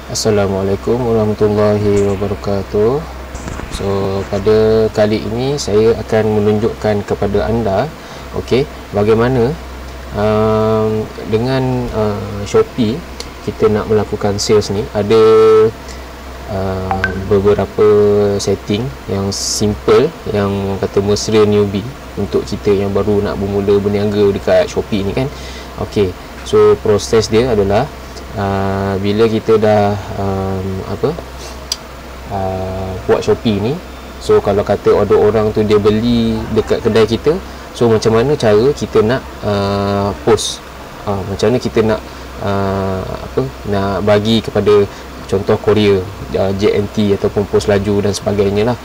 Assalamualaikum warahmatullahi wabarakatuh. So pada kali ini saya akan menunjukkan kepada anda bagaimana dengan Shopee kita nak melakukan sales ni. Ada beberapa setting yang simple, yang kata mesra newbie untuk kita yang baru nak bermula berniaga dekat Shopee ni kan. So proses dia adalah bila kita dah buat Shopee ni, so kalau kata order orang tu dia beli dekat kedai kita, so macam mana cara kita nak post, macam mana kita nak nak bagi kepada contoh Korea, JNT ataupun pos laju dan sebagainya lah.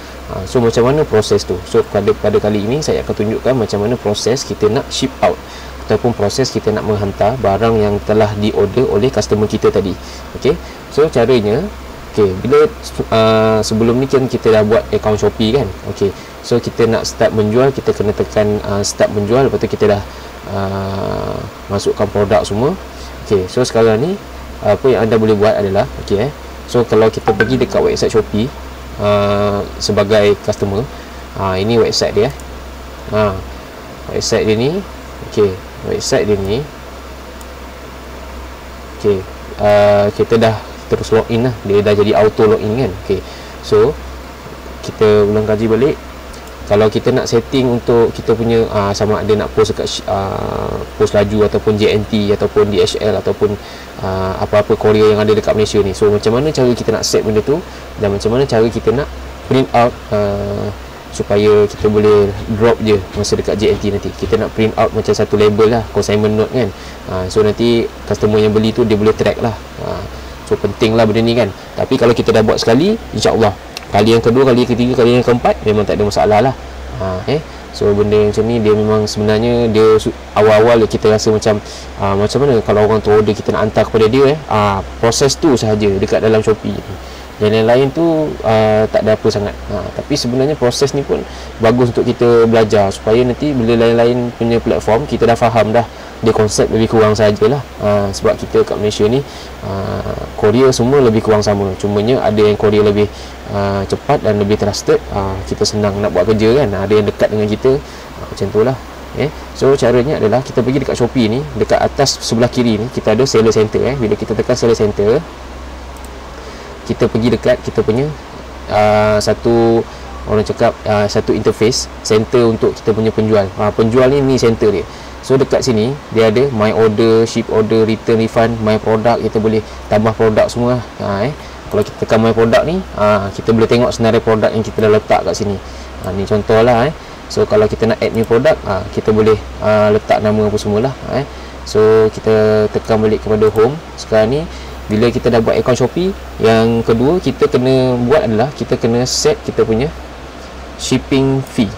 So macam mana proses tu. So pada kali ini saya akan tunjukkan macam mana proses kita nak ship out ataupun proses kita nak menghantar barang yang telah diorder oleh customer kita tadi. So caranya, bila sebelum ni kan kita dah buat akaun Shopee kan. So kita nak start menjual, kita kena tekan start menjual. Lepas tu kita dah masukkan produk semua. So sekarang ni apa yang anda boleh buat adalah so kalau kita pergi dekat website Shopee sebagai customer, ini website dia. Website dia ni, website dia ni, kita dah terus login lah, dia dah jadi auto login kan. So kita ulang kaji balik. Kalau kita nak setting untuk kita punya sama ada nak post dekat post laju ataupun JNT ataupun DHL ataupun apa-apa Korea yang ada dekat Malaysia ni, so macam mana cara kita nak set benda tu, dan macam mana cara kita nak print out supaya kita boleh drop je masa dekat JNT nanti. Kita nak print out macam satu label lah, consignment note kan. So nanti customer yang beli tu dia boleh track lah. So penting lah benda ni kan. Tapi kalau kita dah buat sekali, insyaAllah kali yang kedua, kali yang ketiga, kali yang keempat memang tak ada masalah lah. So benda macam ni dia memang sebenarnya dia awal-awal kita rasa macam macam mana kalau orang tu order kita nak hantar kepada dia proses tu sahaja dekat dalam Shopee ni. Dan lain-lain tu tak ada apa sangat. Tapi sebenarnya proses ni pun bagus untuk kita belajar supaya nanti bila lain-lain punya platform kita dah faham dah dia konsep lebih kurang sajalah. Sebab kita kat Malaysia ni Korea semua lebih kurang sama, cumanya ada yang Korea lebih cepat dan lebih trusted. Kita senang nak buat kerja kan, ada yang dekat dengan kita, macam tu lah. So caranya adalah kita pergi dekat Shopee ni, dekat atas sebelah kiri ni kita ada seller center. Bila kita tekan seller center, kita pergi dekat kita punya satu, orang cakap satu interface center untuk kita punya penjual. Penjual ni center dia. So dekat sini dia ada my order, ship order, return, refund, my product. Kita boleh tambah produk semua. Kalau kita tekan my product ni, kita boleh tengok senarai produk yang kita dah letak kat sini. Ni contoh lah. So kalau kita nak add new product, kita boleh letak nama apa semualah. So kita tekan balik kepada home. Sekarang ni bila kita dah buat akaun Shopee, yang kedua kita kena buat adalah kita kena set kita punya shipping fee.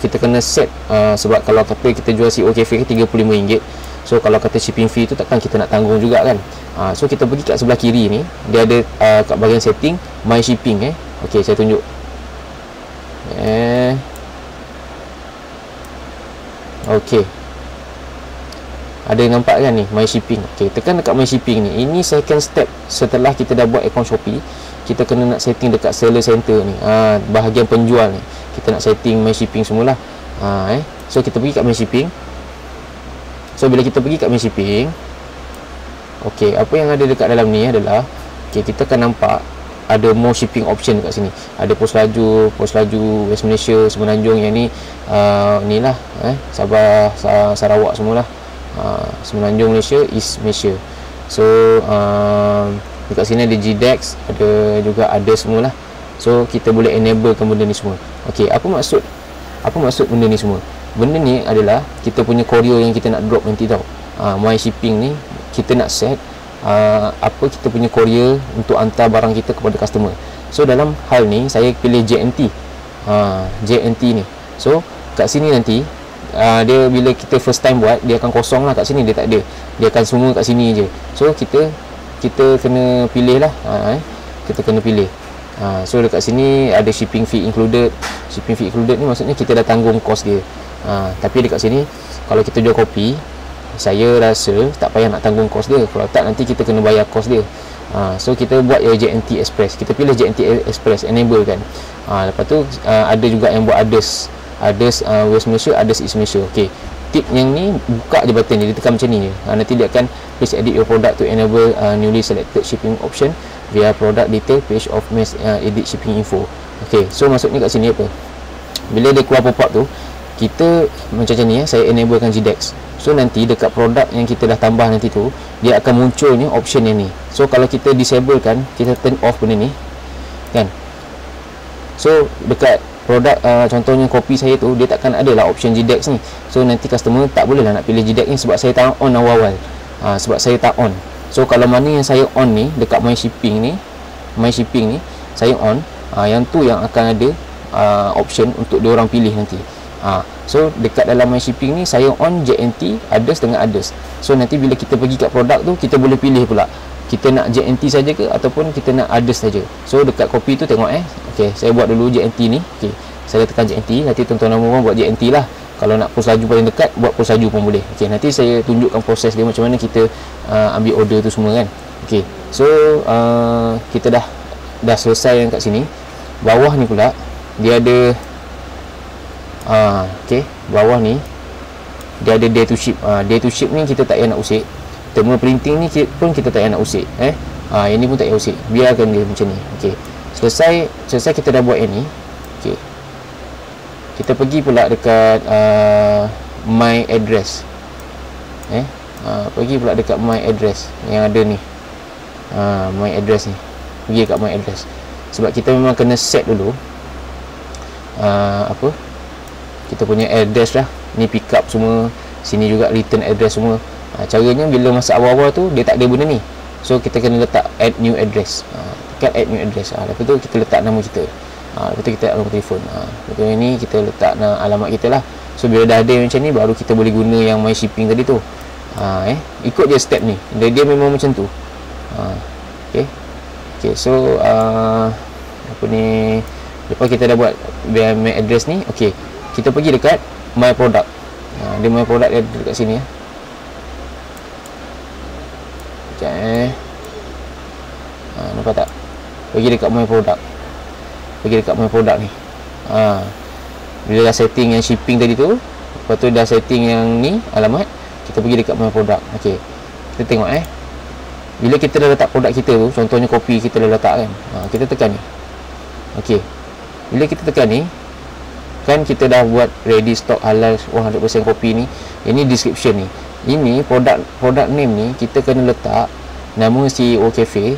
Kita kena set sebab kalau kata kita jual CO Cafe RM35, so kalau kata shipping fee tu takkan kita nak tanggung juga kan. So kita pergi kat sebelah kiri ni, dia ada kat bahagian setting my shipping. Saya tunjuk. Ada nampak kan ni my shipping. Tekan dekat my shipping ni. Ini second step setelah kita dah buat akaun Shopee. Kita kena nak setting dekat seller center ni, bahagian penjual ni. Kita nak setting my shipping semualah. So kita pergi kat my shipping. So bila kita pergi kat my shipping, apa yang ada dekat dalam ni adalah kita akan nampak ada more shipping option dekat sini. Ada pos laju West Malaysia, Semenanjung. Yang ni ni lah Sabah, Sarawak semualah. Semenanjung Malaysia, East Malaysia. So dekat sini ada GDEX, ada juga ada semualah. So kita boleh enablekan benda ni semua. Apa maksud benda ni semua? Benda ni adalah kita punya courier yang kita nak drop nanti tau. My shipping ni kita nak set apa kita punya courier untuk hantar barang kita kepada customer. So dalam hal ni saya pilih JNT. JNT ni. So kat sini nanti dia bila kita first time buat, dia akan kosong lah kat sini, dia tak ada. Dia akan semua kat sini je. So kita kena pilih lah. Kita kena pilih. So dekat sini ada shipping fee included. Shipping fee included ni maksudnya kita dah tanggung kos dia. Tapi dekat sini kalau kita jual kopi, saya rasa tak payah nak tanggung kos dia. Kalau tak nanti kita kena bayar kos dia. So kita buat JNT Express, kita pilih JNT Express, enable kan. Lepas tu ada juga yang buat others West Malaysia, others East Malaysia. Okey, tip yang ni buka je button dia tekan macam ni je. Nanti dia akan please edit your product to enable newly selected shipping option via product detail page of mass edit shipping info. Okey, so maksudnya kat sini apa, bila dia keluar pop up tu, kita macam ni saya enablekan GDEX. So nanti dekat produk yang kita dah tambah nanti tu, dia akan muncul ni option yang ni. So kalau kita disable kan, kita turn off benda ni kan, so dekat produk contohnya kopi saya tu, dia takkan ada lah option GDEX ni. So nanti customer tak boleh lah nak pilih GDEX ni sebab saya tak on awal-awal. Sebab saya tak on. So kalau mana yang saya on ni dekat my shipping ni saya on, yang tu yang akan ada option untuk dia orang pilih nanti. So dekat dalam my shipping ni saya on JNT others dengan others. So nanti bila kita pergi kat produk tu, kita boleh pilih pula kita nak JNT saja ke ataupun kita nak others saja. So dekat kopi tu tengok okey, saya buat dulu JNT ni. Okey, saya tekan JNT, nanti tuan-tuan dan puan buat JNT lah. Kalau nak push laju paling dekat, buat push laju pun boleh. Okey, nanti saya tunjukkan proses dia macam mana kita ambil order tu semua kan. Okey, so kita dah selesai yang kat sini. Bawah ni pula dia ada okey, bawah ni dia ada day to ship. Day to ship ni kita tak payah nak usik. Thermal printing ni pun kita tak payah nak usik. Yang ni pun tak payah usik. Biarkan dia macam ni. Okey, selesai kita dah buat yang ni. Okey, kita pergi pula dekat my address. Pergi pula dekat my address yang ada ni. My address ni. Pergi dekat my address. Sebab kita memang kena set dulu kita punya address lah. Ni pick up semua, sini juga return address semua. Caranya bila masa awal-awal tu dia tak ada benda ni, so kita kena letak add new address. Tekan add new address. Lepas tu kita letak nama kita. Lepas tu kita letak nombor telefon. Lepas tu ni kita letak alamat kita lah. So bila dah ada macam ni, baru kita boleh guna yang my shipping tadi tu. Ikut je step ni, dia memang macam tu. Okay, so apa ni, lepas kita dah buat my address ni, okay, kita pergi dekat my product. Dia my product dia dekat sini ya. Sekejap nampak tak? Pergi dekat my product. Pergi dekat my product ni. Bila dah setting yang shipping tadi tu, lepas tu dah setting yang ni alamat, kita pergi dekat my product. Okey, kita tengok bila kita dah letak produk kita tu, contohnya kopi kita dah letak kan, kita tekan ni. Okey, bila kita tekan ni kan, kita dah buat ready stock halal 100% kopi ni. Ini description ni. Ini produk name ni kita kena letak nama CEO Cafe,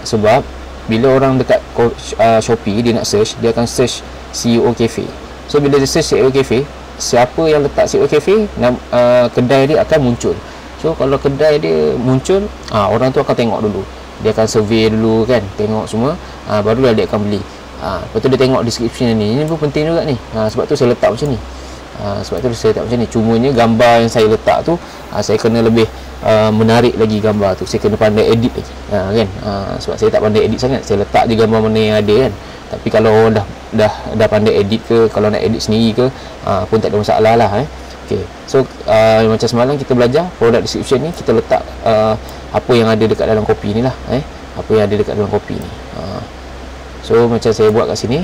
sebab bila orang dekat Shopee dia nak search, dia akan search CEO Cafe. So bila dia search CEO Cafe, siapa yang letak CEO Cafe, kedai dia akan muncul. So kalau kedai dia muncul, orang tu akan tengok dulu. Dia akan survey dulu kan, tengok semua, barulah dia akan beli. Lepas tu dia tengok description ni. Ini pun penting juga ni. Sebab tu saya letak macam ni. Cumanya gambar yang saya letak tu, saya kena lebih menarik lagi gambar tu. Saya kena pandai edit lagi, kan. Sebab saya tak pandai edit sangat, saya letak je gambar mana yang ada kan. Tapi kalau orang dah pandai edit ke, kalau nak edit sendiri ke, pun tak ada masalah lah. Okay. So macam semalam kita belajar product description ni, kita letak apa yang ada dekat dalam kopi ni lah. Apa yang ada dekat dalam kopi ni. So macam saya buat kat sini,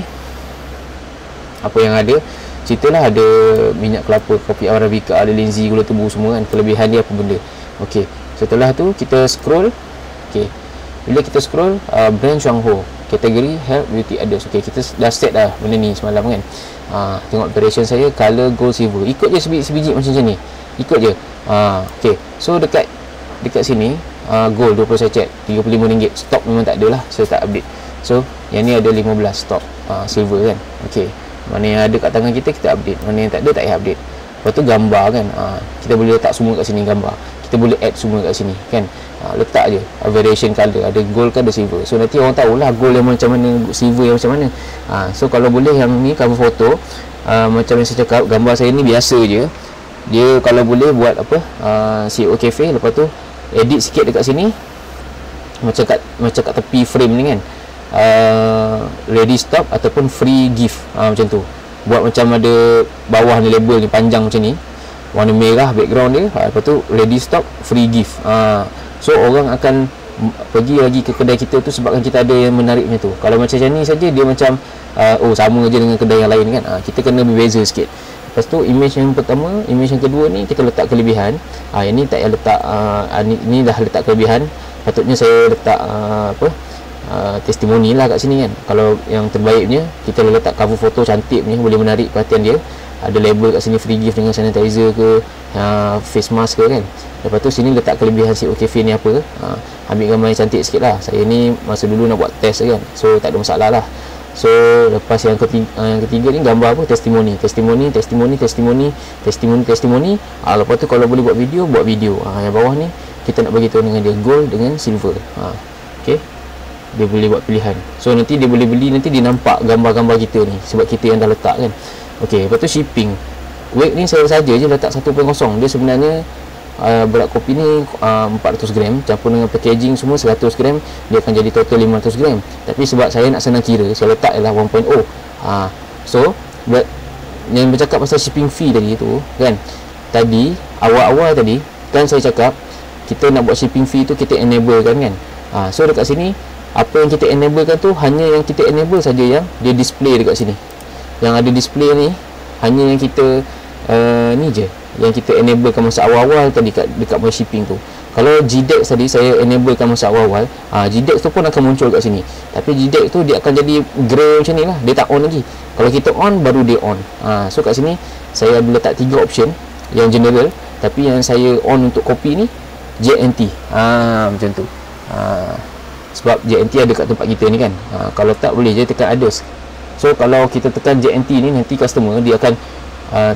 apa yang ada, ceritalah ada minyak kelapa, kopi Arabica, ada linzi, gula tebu semua kan, kelebihan dia apa benda. Okey, setelah tu kita scroll. Okey, bila kita scroll, brand Shuangho, kategori health, beauty, others. Okey, kita dah set dah benda ni semalam kan. Tengok variation saya, color gold, silver. Ikut je sebiji macam ni, ikut je. Okey, so dekat sini gold 20 secet RM35, stok memang tak ada lah, saya tak update. So yang ni ada 15 stok silver kan. Okey, mana yang ada kat tangan kita update, mana yang tak ada tak payah update. Lepas tu gambar kan, kita boleh letak semua kat sini gambar, kita boleh add semua kat sini kan. Letak je variation color, ada gold ke ada silver. So nanti orang tahulah gold yang macam mana, silver yang macam mana. So kalau boleh yang ni cover foto, macam yang saya cakap, gambar saya ni biasa je. Dia kalau boleh buat apa, CEO Cafe, lepas tu edit sikit dekat sini, macam kat tepi frame ni kan, ready stock ataupun free gift, macam tu. Buat macam ada bawah ni label ni panjang macam ni, warna merah background dia, lepas tu ready stock free gift. So orang akan pergi lagi ke kedai kita tu sebabkan kita ada yang menariknya tu. Kalau macam ni saja dia macam oh sama aja dengan kedai yang lain kan. Kita kena berbeza sikit. Lepas tu image yang pertama, image yang kedua ni kita letak kelebihan. Yang ni tak payah letak ni dah letak kelebihan. Patutnya saya letak testimoni lah kat sini kan. Kalau yang terbaiknya kita letak cover foto cantik ni, boleh menarik perhatian dia. Ada label kat sini free gift dengan sanitizer ke, face mask ke kan. Lepas tu sini letak kelebihan CEO Cafe ni apa. Ambil gambar yang cantik sikit lah. Saya ni masa dulu nak buat test kan, so tak ada masalah lah. So lepas yang ketiga ni gambar apa, testimoni. Lepas tu kalau boleh buat video. Yang bawah ni kita nak bagi tahu dengan dia gold dengan silver. Okay, dia boleh buat pilihan. So nanti dia boleh beli, nanti dia nampak gambar-gambar kita ni sebab kita yang dah letak kan. Okay, lepas tu shipping. Weight ni saya saja je letak 1.0. Dia sebenarnya berat kopi ni 400 gram campur dengan packaging semua 100 gram, dia akan jadi total 500 gram. Tapi sebab saya nak senang kira, saya letak ialah 1.0. So yang bercakap pasal shipping fee tadi tu kan, tadi awal-awal tadi kan saya cakap kita nak buat shipping fee tu kita enable kan. So dekat sini apa yang kita enable kan tu hanya yang kita enable saja yang dia display dekat sini. Yang ada display ni hanya yang kita ni je yang kita enablekan masa awal-awal tadi dekat my shipping tu. Kalau GDEX tadi saya enablekan masa awal-awal, GDEX tu pun akan muncul kat sini. Tapi GDEX tu dia akan jadi grey macam ni lah, dia tak on lagi. Kalau kita on baru dia on. So kat sini saya ada letak 3 option yang general, tapi yang saya on untuk kopi ni JNT. Macam tu. Sebab JNT ada kat tempat kita ni kan. Kalau tak boleh je tekan others. So kalau kita tekan JNT ni, nanti customer dia akan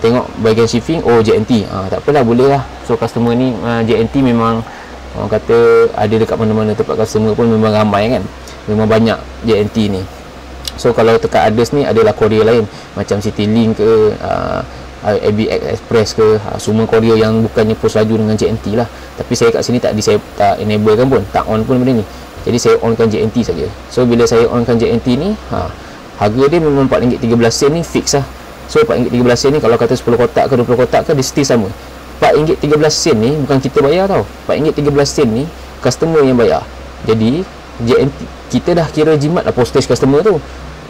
tengok bahagian shipping, oh JNT, tak apalah, boleh lah. So customer ni JNT memang orang kata ada dekat mana-mana tempat customer pun memang ramai kan, memang banyak JNT ni. So kalau tekan others ni adalah courier lain macam Citylink ke, ABX Express ke, semua courier yang bukannya post laju dengan JNT lah. Tapi saya kat sini saya tak enable kan pun, tak on pun benda ni. Jadi saya onkan JNT saja. So bila saya onkan JNT ni, harga dia memang RM4.13 ni fix lah. So RM4.13 ni kalau kata 10 kotak ke 20 kotak ke, dia still sama. RM4.13 ni bukan kita bayar tau. RM4.13 ni customer yang bayar. Jadi JNT kita dah kira jimat lah postage customer tu.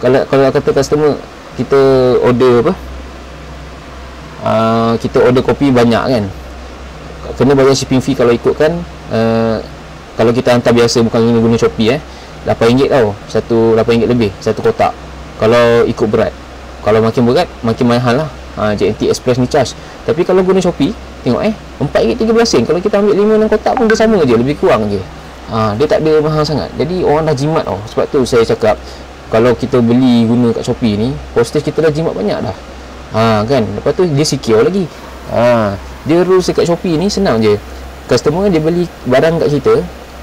Kalau kata customer kita order apa, kita order kopi banyak kan, kena bayar shipping fee. Kalau ikutkan kalau kita hantar biasa bukan guna Shopee RM8 tau, RM8 lebih satu kotak. Kalau ikut berat, kalau makin berat makin mahal lah JNT Express ni charge. Tapi kalau guna Shopee, tengok RM4.13. Kalau kita ambil 5-6 kotak pun dia sama je, lebih kurang je. Dia tak ada mahal sangat. Jadi orang dah jimat tau. Sebab tu saya cakap kalau kita beli guna kat Shopee ni, postage kita dah jimat banyak dah. Kan. Lepas tu dia secure lagi. Dia rules dekat Shopee ni senang je. Customer dia beli barang kat kita,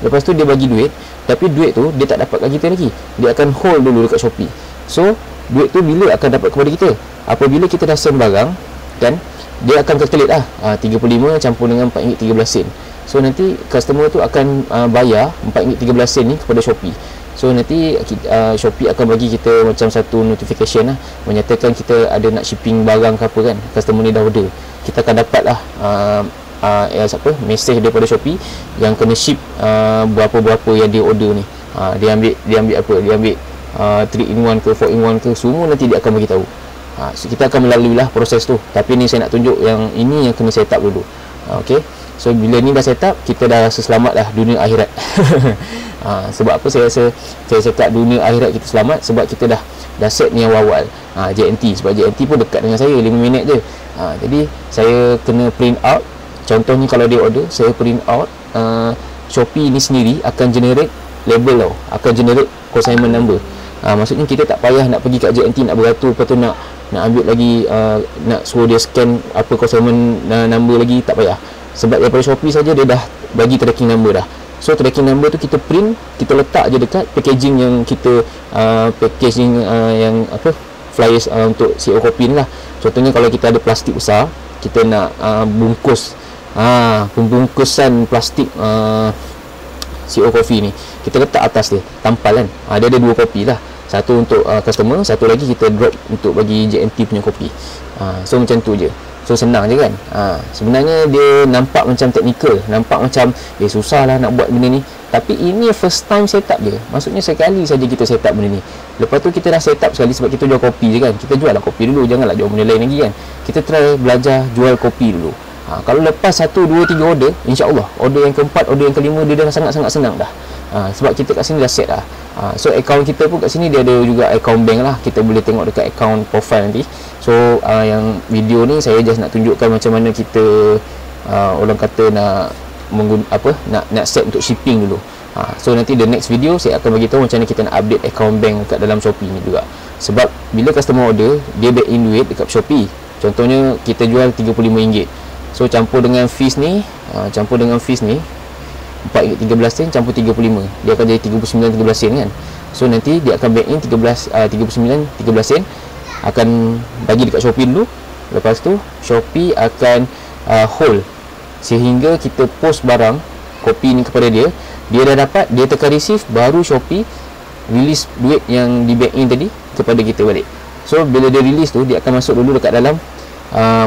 lepas tu dia bagi duit, tapi duit tu dia tak dapat kat kita lagi. Dia akan hold dulu dekat Shopee. So duit tu bila akan dapat kepada kita? Apabila kita dah send barang kan, dia akan calculate lah 35 campur dengan RM4.13. So nanti customer tu akan bayar RM4.13 ni kepada Shopee. So nanti Shopee akan bagi kita macam satu notification lah, menyatakan kita ada nak shipping barang ke apa kan, customer ni dah order. Kita akan dapat lah message daripada Shopee yang kena ship berapa-berapa yang dia order ni. Dia ambil apa, dia ambil 3-in-1 ke 4-in-1 ke, semua nanti dia akan bagi tahu. So kita akan melalui lah proses tu. Tapi ni saya nak tunjuk yang ini yang kena set up dulu. Okay. So bila ni dah set up, kita dah rasa selamat lah dunia akhirat. Sebab apa saya rasa saya cakap dunia akhirat kita selamat? Sebab kita dah set ni awal-awal. JNT, sebab JNT pun dekat dengan saya 5 minit je. Jadi saya kena print out. Contohnya kalau dia order, saya print out. Shopee ni sendiri akan generate label tau, akan generate consignment number. Maksudnya kita tak payah nak pergi kat JNT nak beratur, lepas tu nak ambil lagi, nak suruh dia scan apa consignment number lagi, tak payah. Sebab daripada Shopee saja dia dah bagi tracking number dah. So tracking number tu kita print, kita letak je dekat packaging yang kita packaging yang apa, flyers untuk CEO Kopi ni lah. Contohnya kalau kita ada plastik besar, kita nak bungkus pembungkusan plastik CEO Coffee ni, kita letak atas dia, tampal kan. Dia ada 2 kopi lah, satu untuk customer, satu lagi kita drop untuk bagi JNT punya kopi. So macam tu je. So senang je kan. Sebenarnya dia nampak macam teknikal, nampak macam susah lah nak buat benda ni. Tapi ini first time setup dia. Maksudnya sekali saja kita setup benda ni. Lepas tu kita dah setup sekali sebab kita jual kopi je kan. Kita jual lah kopi dulu, janganlah jual benda lain lagi kan. Kita try belajar jual kopi dulu. Kalau lepas 1, 2, 3 order, insya-Allah order yang keempat, order yang kelima dia dah sangat-sangat senang dah. Sebab kita kat sini dah set dah. So account kita pun kat sini dia ada juga account bank lah. Kita boleh tengok dekat account profile nanti. So yang video ni saya just nak tunjukkan macam mana kita orang kata nak nak set untuk shipping dulu. So nanti the next video saya akan bagi tahu macam mana kita nak update account bank kat dalam Shopee ni juga. Sebab bila customer order, dia back in duit dekat Shopee. Contohnya kita jual RM35. So campur dengan fees ni, 4.13 sen campur 35, dia akan jadi 39.13 sen kan. So nanti dia akan back in 39.13 sen, akan bagi dekat Shopee dulu. Lepas tu Shopee akan hold sehingga kita post barang kopi ni kepada dia. Dia dah dapat, dia tekan receive, baru Shopee release duit yang di back in tadi kepada kita balik. So bila dia release tu, dia akan masuk dulu dekat dalam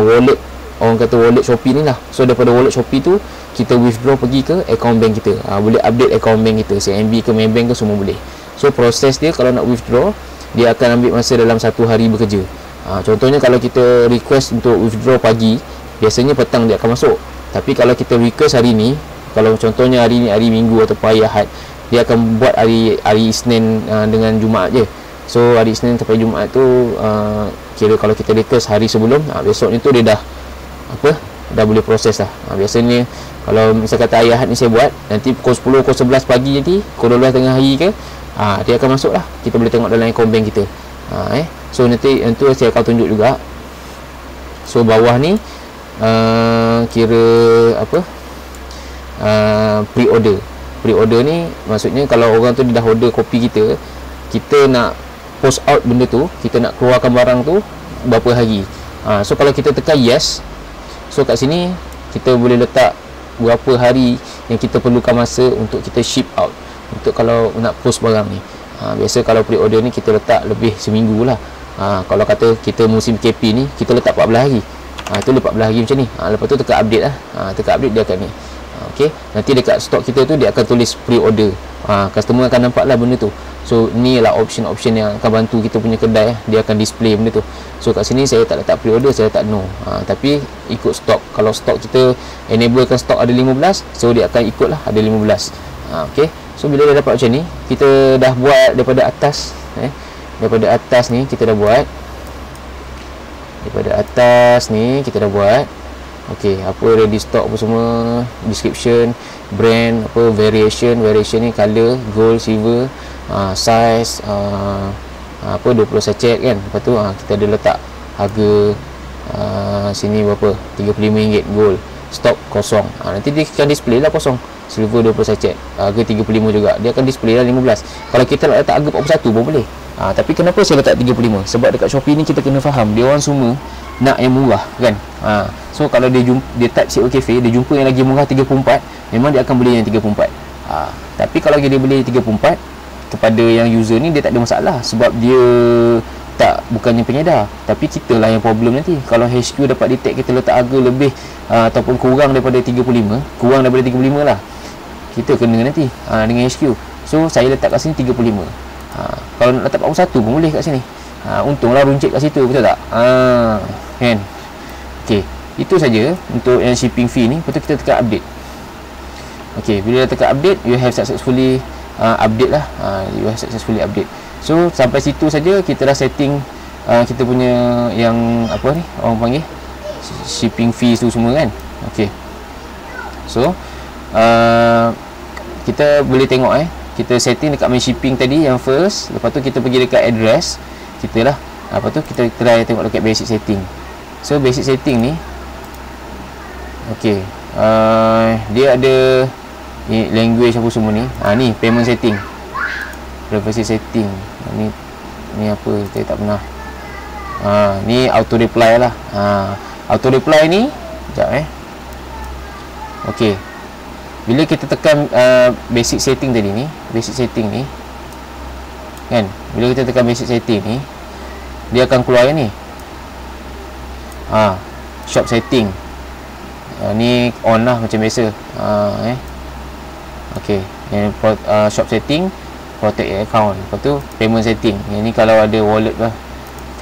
wallet, orang kata wallet Shopee ni lah. So daripada wallet Shopee tu kita withdraw pergi ke account bank kita. Boleh update account bank kita, CIMB ke Maybank ke semua boleh. So proses dia kalau nak withdraw, dia akan ambil masa dalam 1 hari bekerja. Contohnya kalau kita request untuk withdraw pagi, biasanya petang dia akan masuk. Tapi kalau kita request hari ni, kalau contohnya hari ni hari Minggu atau hari Ahad, dia akan buat hari Isnin dengan Jumaat je. So hari Isnin sampai Jumaat tu kira kalau kita request hari sebelum, besoknya tu dia dah boleh proses lah. Biasanya kalau misal kata hari Ahad ni saya buat, nanti pukul 10, pukul 11 pagi nanti, pukul 12 tengah hari ke, dia akan masuk lah. Kita boleh tengok dalam account bank kita. So nanti saya akan tunjuk juga. So bawah ni kira pre-order ni maksudnya kalau orang tu dah order kopi kita, kita nak post out benda tu, kita nak keluarkan barang tu berapa hari. So kalau kita tekan yes, so kat sini kita boleh letak berapa hari yang kita perlukan masa untuk kita ship out, untuk kalau nak post barang ni. Biasa kalau pre-order ni kita letak lebih seminggu lah. Kalau kata kita musim KP ni, kita letak 14 hari. Itu 14 hari macam ni. Lepas tu tekan update lah. Tekan update dia akan ni. Okay, nanti dekat stok kita tu dia akan tulis pre-order. Customer akan nampak lah benda tu. So ni lah option-option yang akan bantu kita punya kedai. Dia akan display benda tu. So kat sini saya tak letak pre-order, saya letak no. Tapi ikut stok. Kalau stok kita enablekan stok ada 15, so dia akan ikut lah ada 15. Okay, so bila dah dapat macam ni, kita dah buat daripada atas. Daripada atas ni kita dah buat. Daripada atas ni kita dah buat. Okey, apa ready stock apa semua, description, brand, apa variation ni color, gold, silver, size, apa 20 sachet kan. Lepas tu kita ada letak harga sini berapa, RM35 gold, stok kosong. Nanti dia akan display lah kosong. Silver 20 sachet, harga 35 juga. Dia akan display lah 15. Kalau kita nak letak harga 41 pun boleh. Tapi kenapa saya letak 35? Sebab dekat Shopee ni kita kena faham, dia orang semua nak yang murah kan. So kalau dia type CEO Cafe, dia jumpa yang lagi murah 34, memang dia akan beli yang 34. Tapi kalau dia beli 34 kepada yang user ni, dia tak ada masalah sebab dia bukannya pengedar, tapi kita lah yang problem nanti. Kalau HQ dapat detect kita letak harga lebih ataupun kurang daripada 35, kurang daripada 35 lah, kita kena nanti dengan HQ. So saya letak kat sini 35. Kalau nak letak 41 pun boleh kat sini. Untunglah runcit kat situ, betul tak? Kan? Okey, itu saja untuk yang shipping fee ni. Lepas tu kita tekan update. Okey, bila dah tekan update, you have successfully update lah. You have successfully update. So sampai situ saja kita dah setting kita punya yang apa ni orang panggil shipping fees tu semua kan. Okey, so kita boleh tengok kita setting dekat main shipping tadi yang first. Lepas tu kita pergi dekat address kita lah. Lepas tu kita try tengok dekat basic setting. So basic setting ni okey, dia ada ni language apa semua ni. Ni payment setting, privacy setting. Ni apa saya tak pernah. Ni auto reply lah. Auto reply ni sekejap okey, bila kita tekan basic setting tadi ni, basic setting ni kan, bila kita tekan basic setting ni, dia akan keluar yang ni shop setting. Ni on lah macam biasa. Okey, Yang shop setting, protect your account. Lepas tu payment setting. Yang ni kalau ada wallet lah,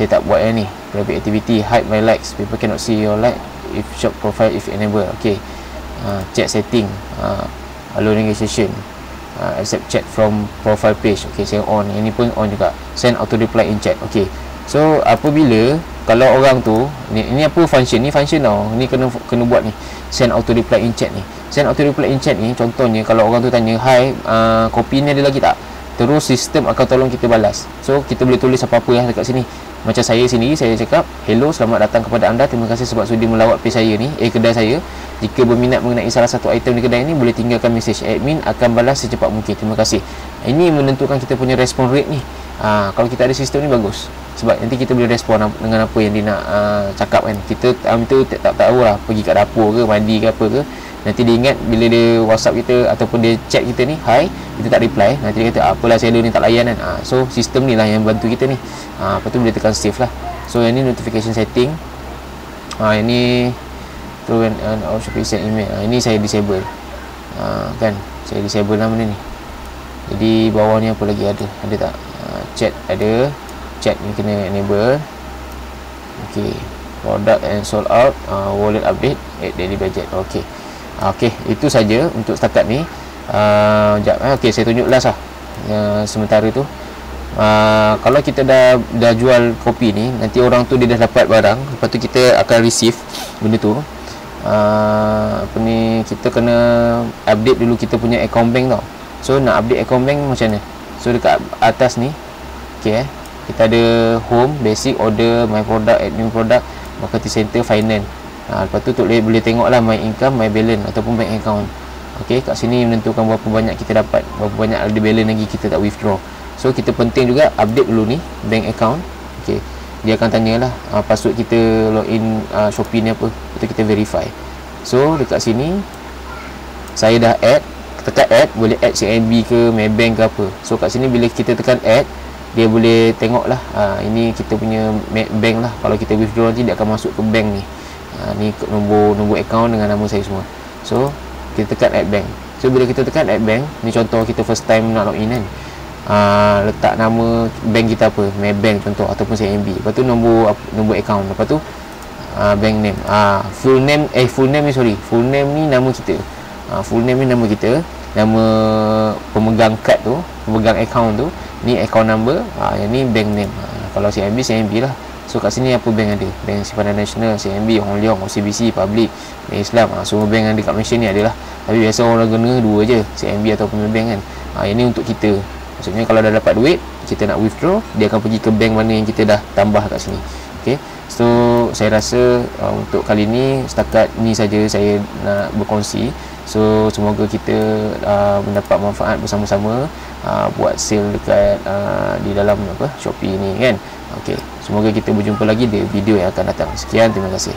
saya tak buat yang ni. Private activity, hide my likes, people cannot see your like if shop profile if enable. Okay, chat setting, allow negotiation, accept chat from profile page. Okay, saya on. Yang ni pun on juga. Send auto reply in chat. Okay, so apabila kalau orang tu ni apa function ni, function tau, ni kena buat ni, send auto reply in chat ni. Send auto reply in chat ni contohnya kalau orang tu tanya, hi, kopi ni ada lagi tak, terus sistem akan tolong kita balas. So kita boleh tulis apa-apa yang dekat sini. Macam saya sendiri, saya cakap, hello, selamat datang kepada anda, terima kasih sebab sudi melawat page saya ni, kedai saya. Jika berminat mengenai salah satu item di kedai ni, boleh tinggalkan mesej, admin akan balas secepat mungkin, terima kasih. Ini menentukan kita punya respon rate ni. Kalau kita ada sistem ni bagus, sebab nanti kita boleh respon dengan apa yang dia nak cakap kan. Kita tu tak tahu lah, pergi kat dapur ke, mandi ke apa ke, nanti dia ingat bila dia WhatsApp kita ataupun dia chat kita ni, hi, kita tak reply, nanti dia kata apalah seller ni tak layan kan. So sistem ni lah yang bantu kita ni. Lepas tu boleh tekan save lah. So yang ni notification setting. Yang ni tu and should send email. Ini saya disable. Kan saya disable lah benda ni. Jadi bawah ni apa lagi ada tak? Chat ada, chat ni kena enable. Okay, product and sold out, wallet update, add daily budget. Okay. Okey, itu saja untuk setakat ni. Okey, saya tunjuk last lah sementara tu. Kalau kita dah jual kopi ni, nanti orang tu dia dah dapat barang, lepas tu kita akan receive benda tu. Kita kena update dulu kita punya account bank tau. So nak update account bank macam mana? So dekat atas ni, okey, kita ada home, basic, order, my product, admin product, marketing center, finance. Lepas tu boleh tengok lah my income, my balance ataupun bank account. Okey, kat sini menentukan berapa banyak kita dapat, berapa banyak ada balance lagi kita tak withdraw. So kita penting juga update dulu ni bank account. Okey, dia akan tanyalah password kita login Shopee ni apa, lepas tu kita verify. So dekat sini saya dah add, tekan add, boleh add CIMB ke Maybank ke apa. So kat sini bila kita tekan add, dia boleh tengok lah ini kita punya bank lah. Kalau kita withdraw nanti dia akan masuk ke bank ni. Ni nombor account dengan nama saya semua. So kita tekan add bank. So bila kita tekan add bank, ni contoh kita first time nak login kan, letak nama bank kita apa, Maybank contoh ataupun CIMB. Lepas tu nombor account. Lepas tu bank name, full name ni nama kita. Full name ni nama kita, nama pemegang kad tu, pemegang account tu, ni account number, yang ni bank name. Kalau CIMB lah. So kat sini apa bank ada? Bank Simpanan Nasional, CIMB, Hong Leong, OCBC, Public, Bank Islam. Semua bank yang ada kat Malaysia ni adalah. Tapi biasa orang guna dua je, CIMB ataupun bank kan. Yang ni untuk kita. Maksudnya kalau dah dapat duit, kita nak withdraw, dia akan pergi ke bank mana yang kita dah tambah kat sini. Okay. So saya rasa untuk kali ni setakat ni saja saya nak berkongsi. So semoga kita mendapat manfaat bersama-sama buat sale dekat di dalam Shopee ni kan. Okey, semoga kita berjumpa lagi di video yang akan datang. Sekian, terima kasih.